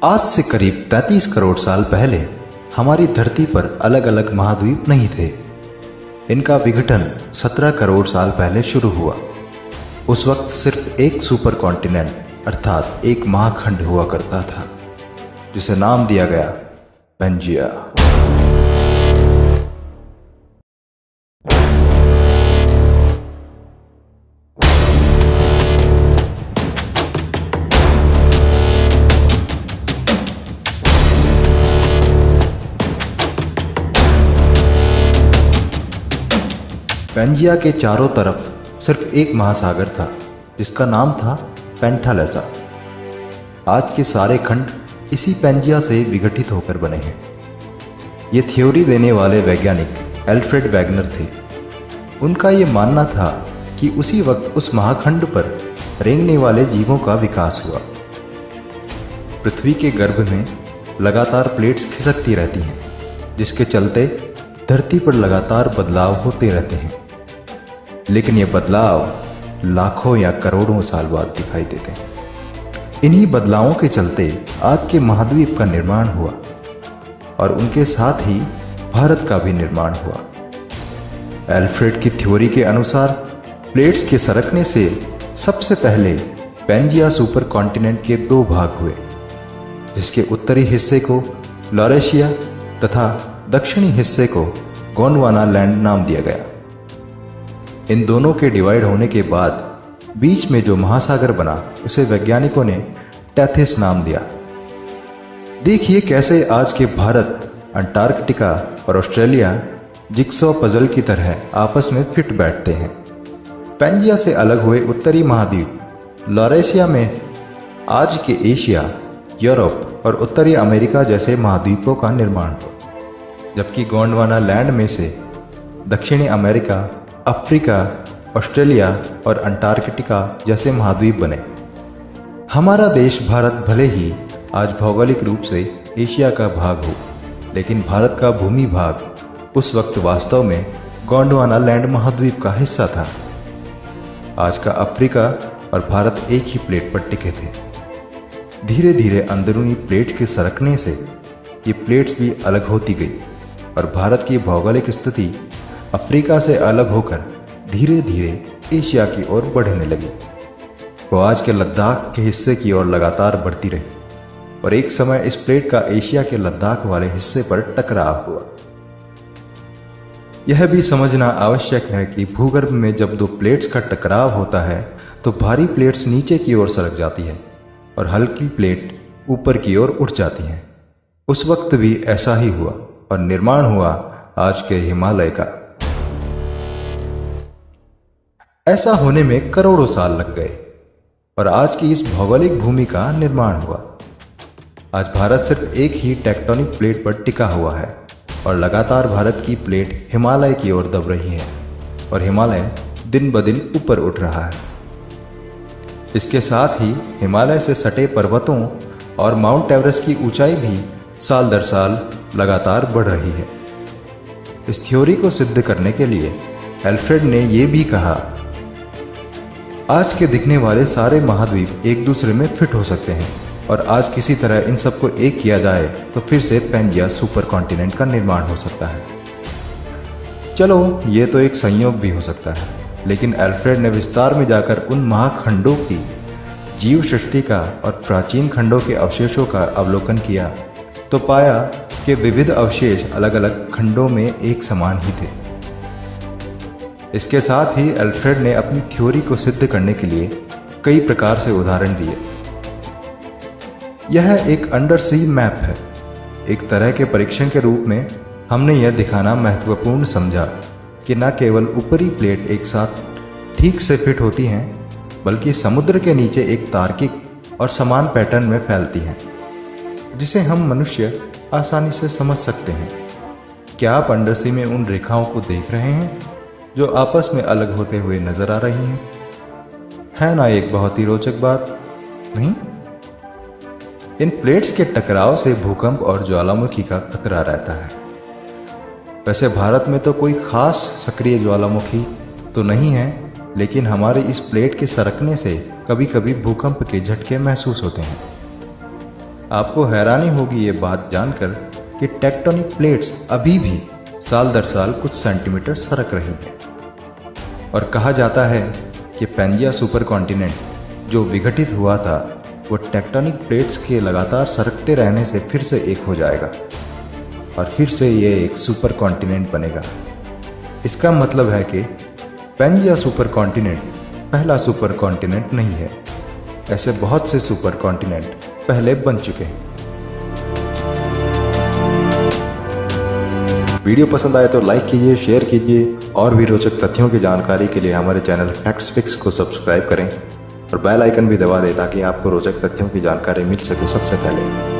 आज से करीब 33 करोड़ साल पहले हमारी धरती पर अलग अलग महाद्वीप नहीं थे। इनका विघटन 17 करोड़ साल पहले शुरू हुआ। उस वक्त सिर्फ एक सुपर कॉन्टिनेंट अर्थात एक महाखंड हुआ करता था, जिसे नाम दिया गया पेंजिया। पेंजिया के चारों तरफ सिर्फ एक महासागर था, जिसका नाम था पेंथालेसा। आज के सारे खंड इसी पेंजिया से विघटित होकर बने हैं। ये थ्योरी देने वाले वैज्ञानिक एल्फ्रेड वैगनर थे। उनका ये मानना था कि उसी वक्त उस महाखंड पर रेंगने वाले जीवों का विकास हुआ। पृथ्वी के गर्भ में लगातार प्लेट्स खिसकती रहती हैं, जिसके चलते धरती पर लगातार बदलाव होते रहते हैं। लेकिन ये बदलाव लाखों या करोड़ों साल बाद दिखाई देते हैं। इन्हीं बदलावों के चलते आज के महाद्वीप का निर्माण हुआ और उनके साथ ही भारत का भी निर्माण हुआ। एल्फ्रेड की थ्योरी के अनुसार प्लेट्स के सरकने से सबसे पहले पेंजिया सुपर कॉन्टिनेंट के दो भाग हुए, जिसके उत्तरी हिस्से को लॉरेशिया तथा दक्षिणी हिस्से को गोंडवाना लैंड नाम दिया गया। इन दोनों के डिवाइड होने के बाद बीच में जो महासागर बना, उसे वैज्ञानिकों ने टेथिस नाम दिया। देखिए कैसे आज के भारत, अंटार्कटिका और ऑस्ट्रेलिया जिक्सॉ पजल की तरह आपस में फिट बैठते हैं। पेंजिया से अलग हुए उत्तरी महाद्वीप लॉरेशिया में आज के एशिया, यूरोप और उत्तरी अमेरिका जैसे महाद्वीपों का निर्माण हुआ, जबकि गोंडवाना लैंड में से दक्षिणी अमेरिका, अफ्रीका, ऑस्ट्रेलिया और अंटार्कटिका जैसे महाद्वीप बने। हमारा देश भारत भले ही आज भौगोलिक रूप से एशिया का भाग हो, लेकिन भारत का भूमि भाग उस वक्त वास्तव में गोंडवाना लैंड महाद्वीप का हिस्सा था। आज का अफ्रीका और भारत एक ही प्लेट पर टिके थे। धीरे धीरे अंदरूनी प्लेट्स के सरकने से ये प्लेट्स भी अलग होती गई और भारत की भौगोलिक स्थिति अफ्रीका से अलग होकर धीरे धीरे एशिया की ओर बढ़ने लगी। वो आज के लद्दाख के हिस्से की ओर लगातार बढ़ती रही और एक समय इस प्लेट का एशिया के लद्दाख वाले हिस्से पर टकराव हुआ। यह भी समझना आवश्यक है कि भूगर्भ में जब दो प्लेट्स का टकराव होता है तो भारी प्लेट्स नीचे की ओर सरक जाती है और हल्की प्लेट ऊपर की ओर उठ जाती हैं। उस वक्त भी ऐसा ही हुआ और निर्माण हुआ आज के हिमालय का। ऐसा होने में करोड़ों साल लग गए और आज की इस भौगोलिक भूमि का निर्माण हुआ। आज भारत सिर्फ एक ही टेक्टोनिक प्लेट पर टिका हुआ है और लगातार भारत की प्लेट हिमालय की ओर दब रही है और हिमालय दिन ब दिन ऊपर उठ रहा है। इसके साथ ही हिमालय से सटे पर्वतों और माउंट एवरेस्ट की ऊंचाई भी साल दर साल लगातार बढ़ रही है। इस थ्योरी को सिद्ध करने के लिए एल्फ्रेड ने यह भी कहा, आज के दिखने वाले सारे महाद्वीप एक दूसरे में फिट हो सकते हैं और आज किसी तरह इन सबको एक किया जाए तो फिर से पेंजिया सुपर कॉन्टिनेंट का निर्माण हो सकता है। चलो, ये तो एक संयोग भी हो सकता है, लेकिन एल्फ्रेड ने विस्तार में जाकर उन महाखंडों की जीव सृष्टि का और प्राचीन खंडों के अवशेषों का अवलोकन किया तो पाया कि विविध अवशेष अलग अलग खंडों में एक समान ही थे। इसके साथ ही एल्फ्रेड ने अपनी थ्योरी को सिद्ध करने के लिए कई प्रकार से उदाहरण दिए। यह एक अंडर सी मैप है। एक तरह के परीक्षण के रूप में हमने यह दिखाना महत्वपूर्ण समझा कि न केवल ऊपरी प्लेट एक साथ ठीक से फिट होती हैं, बल्कि समुद्र के नीचे एक तार्किक और समान पैटर्न में फैलती हैं, जिसे हम मनुष्य आसानी से समझ सकते हैं। क्या आप अंडर सी में उन रेखाओं को देख रहे हैं जो आपस में अलग होते हुए नजर आ रही हैं? है ना एक बहुत ही रोचक बात, नहीं? इन प्लेट्स के टकराव से भूकंप और ज्वालामुखी का खतरा रहता है। वैसे भारत में तो कोई खास सक्रिय ज्वालामुखी तो नहीं है, लेकिन हमारे इस प्लेट के सरकने से कभी कभी भूकंप के झटके महसूस होते हैं। आपको हैरानी होगी ये बात जानकर कि टेक्टोनिक प्लेट्स अभी भी साल दर साल कुछ सेंटीमीटर सरक रही हैं। और कहा जाता है कि पैंजिया सुपर कॉन्टिनेंट जो विघटित हुआ था वो टेक्टोनिक प्लेट्स के लगातार सरकते रहने से फिर से एक हो जाएगा और फिर से ये एक सुपर कॉन्टिनेंट बनेगा। इसका मतलब है कि पैंजिया सुपर कॉन्टिनेंट पहला सुपर कॉन्टिनेंट नहीं है। ऐसे बहुत से सुपर कॉन्टिनेंट पहले बन चुके हैं। वीडियो पसंद आए तो लाइक कीजिए, शेयर कीजिए और भी रोचक तथ्यों की जानकारी के लिए हमारे चैनल फैक्ट्स फिक्स को सब्सक्राइब करें और बेल आइकन भी दबा दें ताकि आपको रोचक तथ्यों की जानकारी मिल सके सबसे पहले।